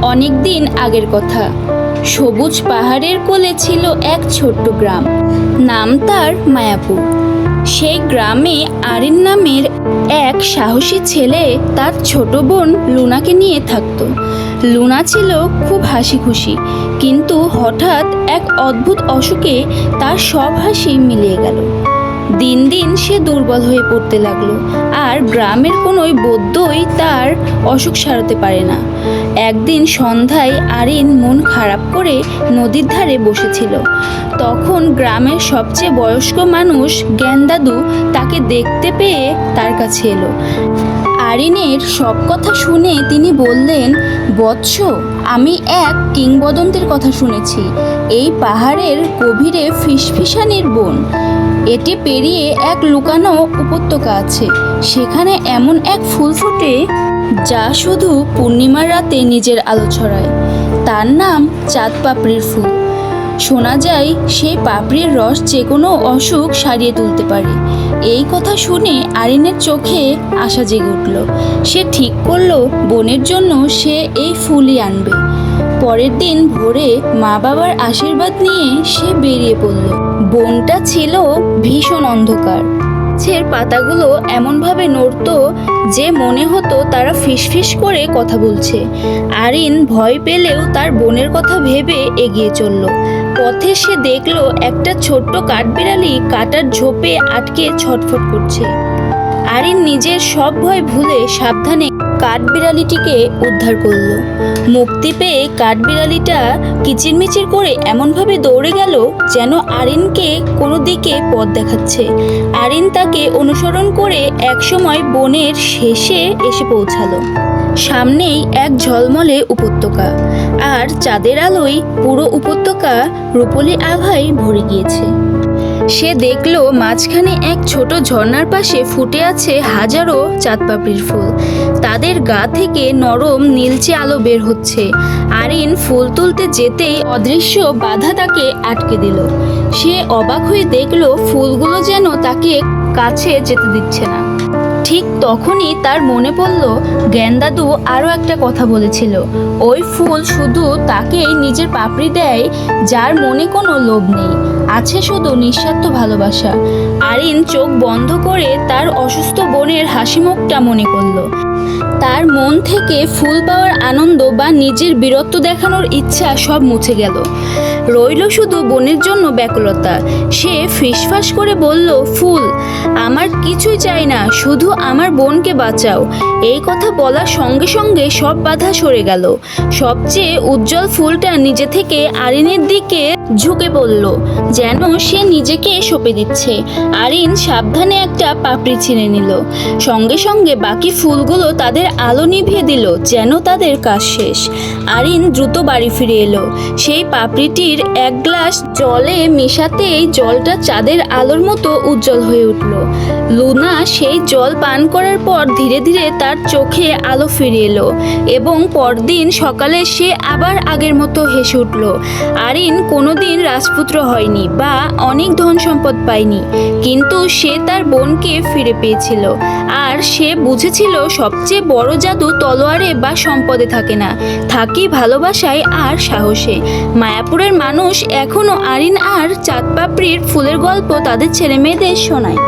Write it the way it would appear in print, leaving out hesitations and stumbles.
অনেক দিন আগের কথা। সবুজ পাহাড়ের কোলে ছিল এক ছোট্ট গ্রাম, নাম তার মায়াপুর। সেই গ্রামে আরিন নামের এক সাহসী ছেলে তার ছোট বোন লুনাকে নিয়ে থাকতো। লুনা ছিল খুব হাসি খুশি, কিন্তু হঠাৎ এক অদ্ভুত অসুখে তার সব হাসি মিলিয়ে গেল। দিন দিন সে দুর্বল হয়ে পড়তে লাগলো, আর গ্রামের কোনো বৈদ্যই তার অসুখ সারাতে পারে না। একদিন সন্ধ্যায় আরিন মন খারাপ করে নদীর ধারে বসেছিল। তখন গ্রামের সবচেয়ে বয়স্ক মানুষ জ্ঞান দাদু তাকে দেখতে পেয়ে তার কাছে এলো। আরিনের সব কথা শুনে তিনি বললেন, বৎস, আমি এক কিংবদন্তির কথা শুনেছি। এই পাহাড়ের গভীরে ফিসফিসানির বন, এটি পেরিয়ে এক লুকানো উপত্যকা আছে। সেখানে এমন এক ফুল ফোটে যা শুধু পূর্ণিমার রাতে নিজের আলো ছড়ায়। তার নাম চাঁদ পাপড়ির ফুল। শোনা যায় সেই পাপড়ির রস যে কোনো অসুখ সারিয়ে তুলতে পারে। এই কথা শুনে আরিনের চোখে আশা জেগে উঠল। সে ঠিক করলো বোনের জন্য সে এই ফুলই আনবে। পরের দিন ভোরে মা বাবার আশীর্বাদ নিয়ে সে বেরিয়ে পড়ল। বনটা ছিল ভীষণ অন্ধকার। গাছের পাতাগুলো এমনভাবে নড়ত যে মনে হতো তারা ফিসফিস করে কথা বলছে। আরিন ভয় পেলেও তার বোনের কথা ভেবে এগিয়ে চলল। পথে সে দেখলো একটা ছোট্ট কাঠবিড়ালি কাটার ঝোপে আটকে ছটফট করছে। আরিন নিজের সব ভয় ভুলে সাবধানে কাঠবিড়ালিটিকে উদ্ধার করলো। মুক্তি পেয়ে কাঠবিড়ালিটা কিচিরমিচির করে এমনভাবে দৌড়ে গেল যেন আরিনকে কোনো দিকে পথ দেখাচ্ছে। আরিন তাকে অনুসরণ করে একসময় বনের শেষে এসে পৌঁছালো। সামনেই এক ঝলমলে উপত্যকা, আর চাঁদের আলোয় পুরো উপত্যকা রূপলি আভায় ভরে গিয়েছে। সে দেখলো মাঝখানে এক ছোট ঝর্ণার পাশে ফুটে আছে হাজারো চাঁদপাপড়ির ফুল। তাদের গা থেকে নরম নীলচে আলো বের হচ্ছে। আরিন ফুল তুলতে যেতেই অদৃশ্য বাধা তাকে আটকে দিল। সে অবাক হয়ে দেখলো ফুলগুলো যেন তাকে কাছে যেতে দিচ্ছে না। ঠিক তখনই তার মনে পড়ল জ্ঞান দাদু আরও একটা কথা বলেছিল, ওই ফুল শুধু তাকেই নিজের পাপড়ি দেয় যার মনে কোনো লোভ নেই, আছে শুধু নিঃস্বার্থ ভালোবাসা। আরিন চোখ বন্ধ করে তার অসুস্থ বোনের হাসি মুখটা মনে করলো। তার মন থেকে ফুল পাওয়ার আনন্দ বা নিজের বীরত্ব দেখানোর ইচ্ছা সব মুছে গেল। রইল শুধু বোনের জন্য ব্যাকুলতা। সে ফিসফাস করে বলল, ফুল, আমার কিছুই চাই না, শুধু আমার বোনকে বাঁচাও। এই কথা বলার সঙ্গে সঙ্গে সব বাধা সরে গেল। সবচেয়ে উজ্জ্বল ফুলটা নিজে থেকে আরিনের দিকে ঝুঁকে পড়ল, যেন সে নিজেকে সঁপে দিচ্ছে। আরিন সাবধানে একটা পাপড়ি ছিঁড়ে নিল। সঙ্গে সঙ্গে বাকি ফুলগুলো তাদের আলো নিভিয়ে দিল, যেন তাদের কাজ শেষ। আরিন দ্রুত বাড়ি ফিরে এলো। সেই পাপড়িটির এক গ্লাস জলে মেশাতেই জলটা চাঁদের আলোর মতো উজ্জ্বল হয়ে উঠল। লুনা সেই জল পান করার পর ধীরে ধীরে তার চোখে আলো ফিরে এলো, এবং পরদিন সকালে সে আবার আগের মতো হেসে উঠল। আরিন কোনোদিন রাজপুত্র হয়নি বা অনেক ধন সম্পদ পায়নি, কিন্তু সে তার বোনকে ফিরে পেয়েছিল। আর সে বুঝেছিল সবচেয়ে বড় জাদু তলোয়ারে বা সম্পদে থাকে না, থাকে ভালোবাসায় আর সাহসে। মায়াপুরের মানুষ এখনো আরিন আর চাঁদপাপড়ির ফুলের গল্প তাদের ছেলে মেয়েদের শোনায়।